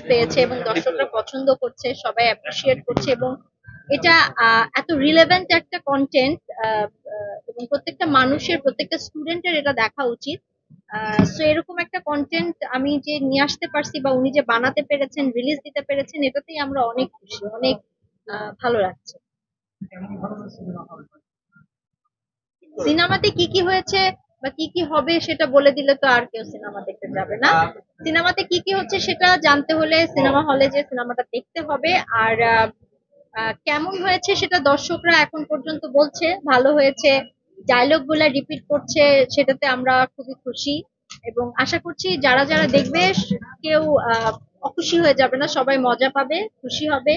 পেয়েছে এবং দর্শকরা পছন্দ করছে, সবাই অ্যাপ্রিসিয়েট করছে এবং এটা এত রিলেভেন্ট একটা কন্টেন্ট এবং প্রত্যেকটা মানুষের, প্রত্যেকটা স্টুডেন্টের এটা দেখা উচিত। সো এরকম একটা কন্টেন্ট আমি যে নিয়ে আসতে পারছি বা উনি যে বানাতে পেরেছেন, রিলিজ দিতে পেরেছেন, এটাতেই আমরা অনেক খুশি, অনেক ভালো লাগছে। সিনেমাতে কি কি হয়েছে বা কি কি হবে সেটা বলে দিলে তো আর কেউ সিনেমা দেখতে যাবে না। সিনেমাতে কি কি হচ্ছে সেটা জানতে হলে সিনেমা হলে যে সিনেমাটা দেখতে হবে। আর কেমন হয়েছে সেটা দর্শকরা এখন পর্যন্ত বলছে ভালো হয়েছে, ডায়লগ গুলা রিপিট করছে, সেটাতে আমরা খুবই খুশি এবং আশা করছি যারা যারা দেখবে কেউ অখুশি হয়ে যাবে না, সবাই মজা পাবে, খুশি হবে,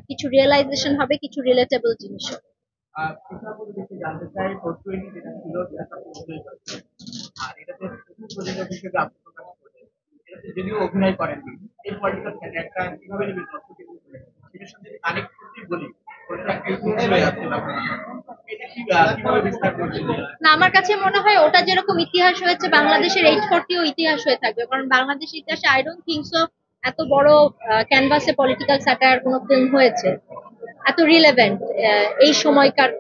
কিছু রিয়েলাইজেশন হবে, কিছু রিলেটেবল জিনিস হবে। প্রেক্ষাপট দেখে জানতে চাই 420 যেটা ছিল একটা প্রযোজক আর এটাতে প্রথম প্রযোজক হিসেবে আত্মপ্রকাশ করলেন। এটাতে যদিও অভিনয় করেননি, এই পলিটিক্যাল ক্যারেক্টার কিভাবে নেবেন দর্শকের উপরে সেটার সাথে কানেক্ট করতে বলি ওটা একটা ইতিহাস হয়ে যাচ্ছে ব্যাপারটা। এটা কি কিভাবে বিস্তার করবেন? না, আমার কাছে মনে হয় ওটা যেরকম ইতিহাস হয়েছে বাংলাদেশের 840ও ইতিহাস হয়ে থাকবে, কারণ বাংলাদেশের ইতিহাসে আই ডোন্ট থিঙ্ক সো এত বড় ক্যানভাসে পলিটিক্যাল স্যাটায়ার কোনো ফিল্ম হয়েছে, এত রিলেভেন্ট এই সময়কার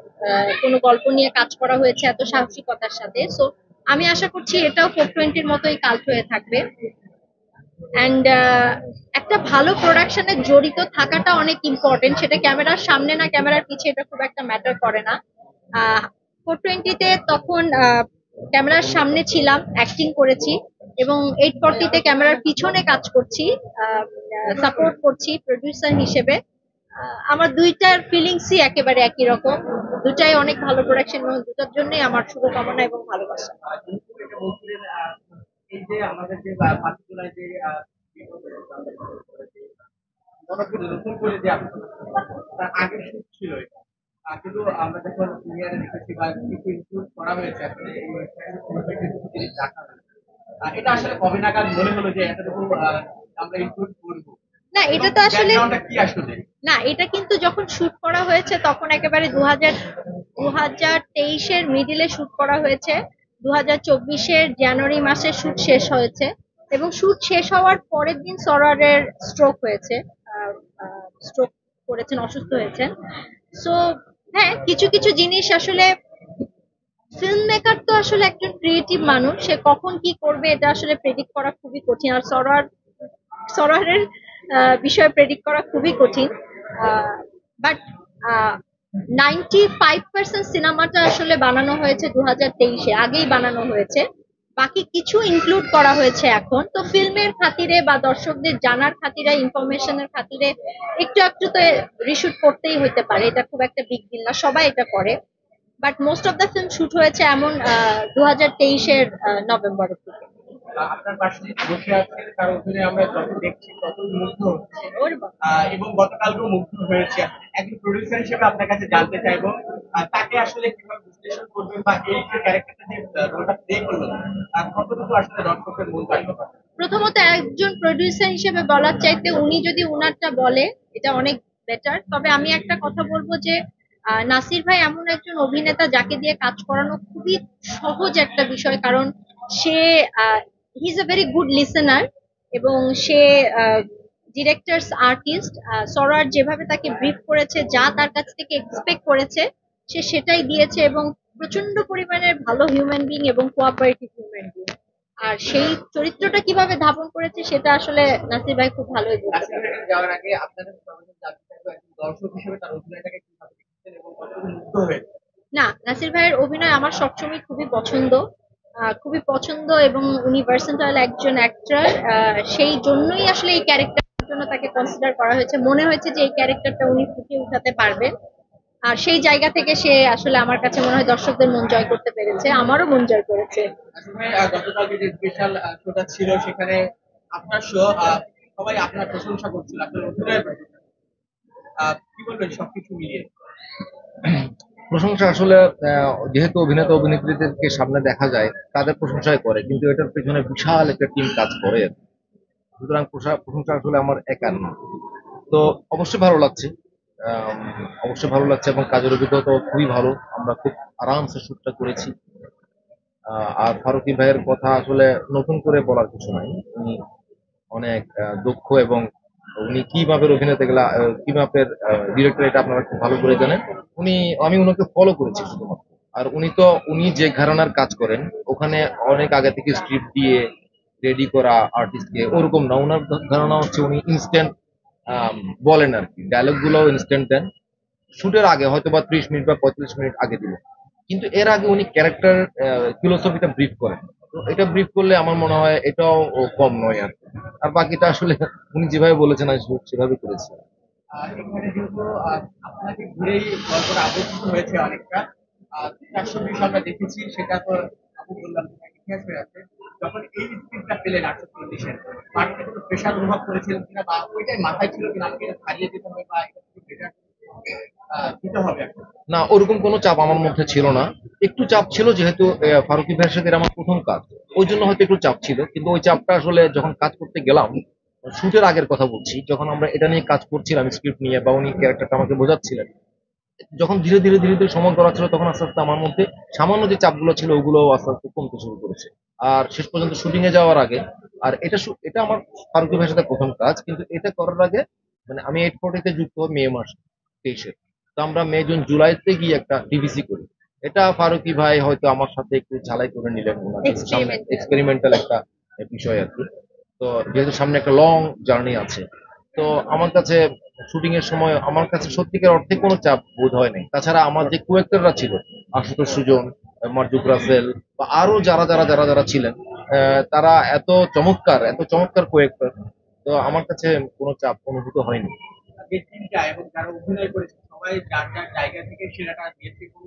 কোনো গল্প নিয়ে কাজ করা হয়েছে এত সাহসিকতার সাথে। সো আমি আশা করছি এটাও 420-র মতোই কাল্ট হয়ে থাকবে। অ্যান্ড একটা ভালো প্রোডাকশনে জড়িত থাকাটা অনেক ইম্পর্টেন্ট, সেটা ক্যামেরার সামনে না ক্যামেরার পিছে এটা খুব একটা ম্যাটার করে না। 420-তে তখন ক্যামেরার সামনে ছিলাম, অ্যাক্টিং করেছি এবং 840-তে ক্যামেরার পিছনে কাজ করছি, সাপোর্ট করছি প্রডিউসার হিসেবে। আমার দুইটার ফিলিংসই একেবারে একই রকম, দুটাই অনেক ভালো প্রোডাকশন এবং দুটার জন্যই আমার শুভকামনা এবং ভালোবাসা। এই যে আমাদের যে পার্টিকুলার যে নতুন করে যে তার আগের শুট ছিল এটা কিন্তু আমরা যখন প্রিমিয়ারে দেখেছি বা কিছু ইনক্লুড করা হয়েছে আসলে এই জিনিস রাখা হয়েছে। এটা আসলে কবে নাগাদ মনে হলো যে এতটুকু আমরা ইনক্লুড করবো? না, এটা তো আসলে কি আসলে? না, এটা কিন্তু যখন শুট করা হয়েছে তখন একেবারে 2023-এর মিডিলে শুট করা হয়েছে। 2024-এর জানুয়ারি মাসে শুট শেষ হয়েছে এবং শুট শেষ হওয়ার পরের দিন সরারের স্ট্রোক হয়েছে, স্ট্রোক করেছেন, অসুস্থ হয়েছেন। সো হ্যাঁ, কিছু কিছু জিনিস আসলে ফিল্ম মেকার তো আসলে একজন ক্রিয়েটিভ মানুষ, সে কখন কি করবে এটা আসলে প্রেডিক্ট করা খুবই কঠিন। আর সরারের বিষয়ে প্রেডিক্ট করা খুবই কঠিন। বাট 95% সিনেমাটা আসলে বানানো হয়েছে 2023-এ, আগেই বানানো হয়েছে। বাকি কিছু ইনক্লুড করা হয়েছে এখন, তো ফিল্মের খাতিরে বা দর্শকদের জানার খাতিরে, ইনফরমেশনের খাতিরে একটু একটু তো রিশুট করতেই হতে পারে, এটা খুব একটা বিগ ডিল না, সবাই এটা করে। But most of the film shoot হয়েছে এমন 2023-এর নভেম্বরের দিকে। আপনার পাশে যিনি বসে আছেন তার অধীনে আমরা যত দেখছি তত মুগ্ধ হচ্ছি ওর বাবা। এবং গতকালকেও মুগ্ধ হয়েছে। একজন প্রডিউসার হিসেবে আপনার কাছে জানতে চাইবো তাকে আসলে কিভাবে বিশ্লেষণ করবেন বা এই যে ক্যারেক্টারটা যে রোলটা প্লে করলো কতটুকু আসলে দর্শকের মূল কাহিনী। প্রথমত একজন প্রডিউসার হিসেবে বলার চাইতে উনি যদি উনারটা বলে এটা অনেক বেটার। তবে আমি একটা কথা বলবো যে নাসির ভাই এমন একজন অভিনেতা যাকে দিয়ে কাজ করানো খুবই সহজ একটা বিষয়, কারণ সে he is a very good listener এবং সে ডিরেক্টরস আর্টিস্ট। সরার যেভাবে তাকে ব্রিফ করেছে, যা তার কাছ থেকে এক্সপেক্ট করেছে, সে সেটাই দিয়েছে এবং প্রচন্ড পরিমাণের ভালো হিউম্যান বিং এবং কোঅপারেটিভ হিউম্যান বিং। আর সেই চরিত্রটা কিভাবে ধাপন করেছে সেটা আসলে নাসির ভাই খুব ভালোই বলতে পারে। যাওয়ার আগে আপনাদের জানতে চাইবো একজন দর্শক হিসেবে তার অভিনয়টাকে কিভাবে দেখছেন এবং কতটুকু মুগ্ধ হয়েছে। না, নাসির ভাইয়ের অভিনয় আমার সবসময় খুবই পছন্দ, খুবই পছন্দ এবং উনি ভার্সেটাইল একজন অ্যাক্টর। সেই জন্যই আসলে এই ক্যারেক্টারের জন্য তাকে কনসিডার করা হয়েছে, মনে হয়েছে যে এই ক্যারেক্টারটা উনি ফুটিয়ে উঠাতে পারবেন। আর সেই জায়গা থেকে সে আসলে আমার কাছে মনে হয় দর্শকদের মন জয় করতে পেরেছে, আমারও মন জয় করেছে। আসলে গতকালকে যে স্পেশাল শোটা ছিল সেখানে আপনার শো সবাই আপনার প্রশংসা করছিল আপনার অভিনয়ের প্রশংসা। কি বলবেন সবকিছু মিলিয়ে? প্রশংসা আসলে যেহেতু অভিনেতা অভিনেত্রীদেরকে সামনে দেখা যায় তাদের প্রশংসাই করে, কিন্তু এটার পেছনে বিশাল একটা টিম কাজ করে। সুতরাং প্রশংসা আসলে আমার একার না। তো অবশ্যই ভালো লাগছে, আম, অবশ্যই ভালো লাগছে এবং কাজের অভিজ্ঞতাও খুবই ভালো। আমরা খুব আরামসে শুটটা করেছি। আর ফারুকী ভাইয়ের কথা আসলে নতুন করে বলার কিছু নাই। উনি অনেক দক্ষ, এবং উনি কি মাপের অভিনেতা গুলা কি মাপের ডিরেক্টর, এটা আপনারা খুব ভালো করে জানেন। আমি ওনাকে ফলো করেছি শুধুমাত্র। আর উনি যে ঘরানার কাজ করেন, ওখানে অনেক আগে থেকে স্ক্রিপ্ট দিয়ে রেডি করা আর্টিস্টকে ওরকম না। ওনার ঘরানা হচ্ছে উনি ইনস্ট্যান্ট বলেন আর কি, ডায়লগ গুলো ইনস্ট্যান্ট দেন। শুটের আগে হয়তো বা 30 মিনিট বা 35 মিনিট আগে দিল, কিন্তু এর আগে উনি ক্যারেক্টার ফিলোসফিটা ব্রিফ করেন। তো এটা ব্রিফ করলে আমার মনে হয় এটাও কম নয় আর কি। আর বাকিটা আসলে উনি যেভাবে বলেছেন আমি সেভাবে করেছি। এখানে যেহেতু আপনাকে ঘিরেই গল্পটা আবর্তিত হয়েছে অনেকটা, 420 আমরা দেখেছি, সেটা তো আপু বললাম যে একটা ইতিহাস হয়ে আছে। যখন এই স্ক্রিপ্টটা পেলেন 840-এর, বাড়িতে কোনো প্রেশার অনুভব করেছিলেন কিনা, বা ওইটাই মাথায় ছিল কিনা আমাকে এটা ছাড়িয়ে দিতে হবে বা এটা থেকে বেটার দিতে হবে একটা? না, ওরকম কোনো চাপ আমার মধ্যে ছিল না। একটু চাপ ছিল, যেহেতু ফারুকী ভাইয়ের সাথে এটা আমার প্রথম কাজ, ওই জন্য হয়তো একটু চাপ ছিল। কিন্তু ওই চাপটা আসলে যখন কাজ করতে গেলাম, শুটের আগের কথা বলছি, যখন আমরা এটা নিয়ে কাজ করছিলাম স্ক্রিপ্ট নিয়ে, বা উনি ক্যারেক্টারটা আমাকে বোঝাচ্ছিলেন, যখন ধীরে ধীরে ধীরে ধীরে সময় করা ছিল, তখন আস্তে আস্তে আমার মধ্যে সামান্য যে চাপগুলো ছিল ওগুলো আস্তে আস্তে কমতে শুরু করেছে। আর শেষ পর্যন্ত শুটিং এ যাওয়ার আগে, আর এটা আমার ফারুকী ভাইয়ের সাথে প্রথম কাজ, কিন্তু এটা করার আগে মানে আমি 840-তে যুক্ত হই মে মাস 23-এ। তো আমরা মে জুন জুলাইতে গিয়ে একটা ডিভিসি করি। এটা ফারুকী ভাই হয়তো আমার সাথে একটু ঝালাই করে নিলেন, ওনার সামনে এক্সপেরিমেন্ট। এক্সপেরিমেন্টাল একটা বিষয় আর কি। তো যেহেতু সামনে একটা লং জার্নি আছে, তো আমার কাছে শুটিং এর সময় আমার কাছে সত্যিকার অর্থে কোনো চাপ বোধ হয় নাই। তাছাড়া আমার যে কোয়েক্টররা ছিল, আশুতোষ সুজন, মার্জুক রাসেল, বা আরো যারা ছিলেন, তারা এত চমৎকার কোয়েক্টর। তো আমার কাছে কোনো চাপ অনুভূত হয়নি। যে টিমটা এবং যারা অভিনয় করেছে সবাই যার যার জায়গা থেকে সেরাটা দিয়েছে, এবং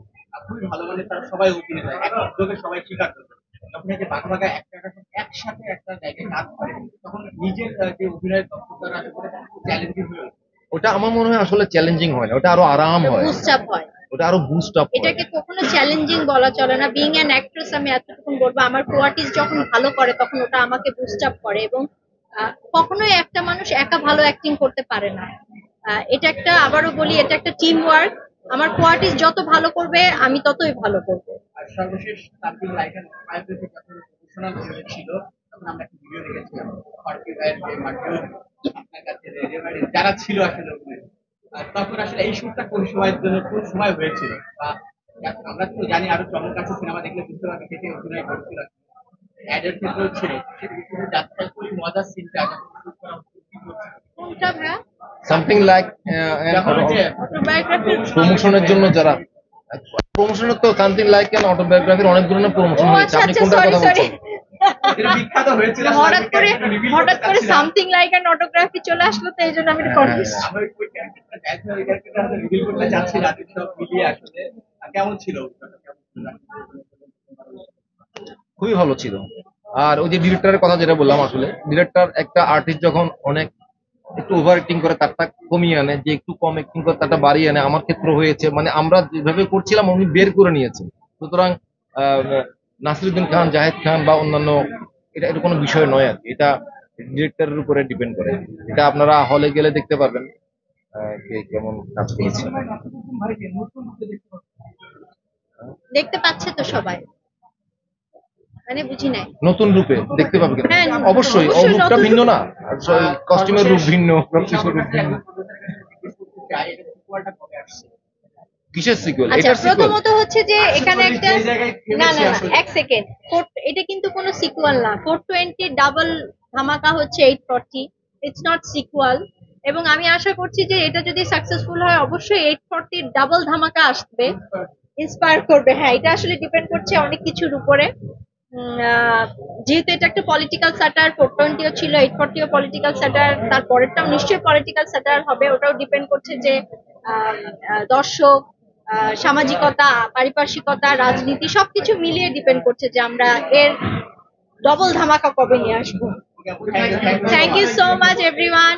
খুবই ভালো, মানে তারা সবাই অভিনেতা, এক উদ্যোগে সবাই স্বীকার করবে। যখন এই যে বাঘা বাঘা একটা একসাথে একটা জায়গায় কাজ করে, তখন নিজের যে অভিনয়ের দক্ষতাটা আসলে চ্যালেঞ্জিং হয়ে ওঠে। ওটা আমার মনে হয় আসলে চ্যালেঞ্জিং হয় না, ওটা আরো আরাম হয়। বুস্ট আপ হয়। ওটা আরো বুস্ট আপ হয়। এটাকে কখনো চ্যালেঞ্জিং বলা চলে না। বিং অ্যান অ্যাক্ট্রেস, আমি এতটুকু বলবো, আমার কোয়ার্টিস যখন ভালো করে তখন ওটা আমাকে বুস্ট আপ করে। এবং কখনোই একটা মানুষ একা ভালো অ্যাক্টিং করতে পারে না। এটা একটা, আবারও বলি, এটা একটা টিম ওয়ার্ক। আমার কোয়ার্টিস যত ভালো করবে আমি ততই ভালো করবো। আর সর্বশেষ সামথিং লাইক অ্যান বায়োগ্রাফি যখন প্রফেশনাল লেভেলে ছিল, তখন আমরা একটা ভিডিও দেখেছিলাম ফারুকী ভাইয়ের যে মার্কেট, আপনার কাছে রেলেভারি যারা ছিল আসলে ওখানে। আর তখন আসলে এই শুটটা কোন সময়ের জন্য কোন সময় হয়েছিল, বা আমরা তো জানি আরো চমক আছে, সিনেমা দেখলে বুঝতে পারবে কে কে অভিনয় করছিল, অ্যাডের ক্ষেত্রেও ছিল। সেটা কিন্তু যাত্রা খুবই মজার সিনটা শুট করা হচ্ছিল। কোনটা ভাইয়া? সামথিং লাইক যখন ওই যে অটোবায়োগ্রাফি? প্রমোশনের জন্য যারা প্রমোশনের, তো সামথিং লাইক অ্যান অটোবায়োগ্রাফির অনেক ধরনের প্রমোশন ও হয়েছে। আচ্ছা আপনি আচ্ছা, কোনটার সরি কথা সরি। বলছেন? এটা বিখ্যাত হয়েছিল, হঠাৎ করে সামথিং লাইক অ্যান অটোগ্রাফি চলে আসলো, তো এই জন্য আমি কনফিউজ। আমি ওই ক্যারেক্টারটা দেখে ওই ক্যারেক্টারটা হয়তো রিভিল করতে চাচ্ছি না, কিন্তু সব মিলিয়ে আসলে কেমন ছিল ওটা, কেমন ছিল? খুবই ভালো ছিল। আর ওই যে ডিরেক্টরের কথা যেটা বললাম, আসলে ডিরেক্টর একটা আর্টিস্ট যখন অনেক একটু ওভার অ্যাক্টিং করে তারটা কমিয়ে আনে, যে একটু কম অ্যাক্টিং করে তারটা বাড়িয়ে আনে, আমার ক্ষেত্রে হয়েছে। মানে আমরা যেভাবে করছিলাম উনি বের করে নিয়েছেন। সুতরাং আহ, নাসিরুদ্দিন খান, জাহেদ খান বা অন্যান্য, এটা কোনো বিষয় নয় আর কি। এটা ডিরেক্টরের উপরে ডিপেন্ড করে। এটা আপনারা হলে গেলে দেখতে পারবেন কে কেমন কাজ করেছে। দেখতে পাচ্ছে তো সবাই, মানে বুঝি নাই। নতুন রূপে দেখতে পাবেন কিনা? হ্যাঁ, অবশ্যই, ও অবশ্যই রূপটা নতুন ভিন্ন রূপ। না, আর কস্টিউমের রূপ ভিন্ন, সবকিছুর রূপ ভিন্ন। কিসের সিকুয়েল? আচ্ছা, এটার সিকুয়েল? প্রথমত হচ্ছে যে এখানে একটা, যে জায়গায় না থেমেছি না না, আসলে। এক সেকেন্ড। এটা কিন্তু কোনো সিকুয়াল না। 420 ডাবল ধামাকা হচ্ছে 840, ইটস নট সিকুয়াল। এবং আমি আশা করছি যে এটা যদি সাকসেসফুল হয়, অবশ্যই 840 ডাবল ধামাকা আসবে, ইন্সপায়ার করবে। হ্যাঁ, এটা আসলে ডিপেন্ড করছে অনেক কিছুর উপরে। যেহেতু এটা একটা পলিটিক্যাল স্যাটার, 420ও ছিল, 840ও পলিটিক্যাল স্যাটার, তারপরেরটাও নিশ্চয়ই পলিটিক্যাল স্যাটার হবে। ওটাও ডিপেন্ড করছে যে দর্শক, সামাজিকতা, পারিপার্শ্বিকতা, রাজনীতি সবকিছু মিলিয়ে ডিপেন্ড করছে যে আমরা এর ডবল ধামাকা কবে নিয়ে আসবো। Thank you so much everyone.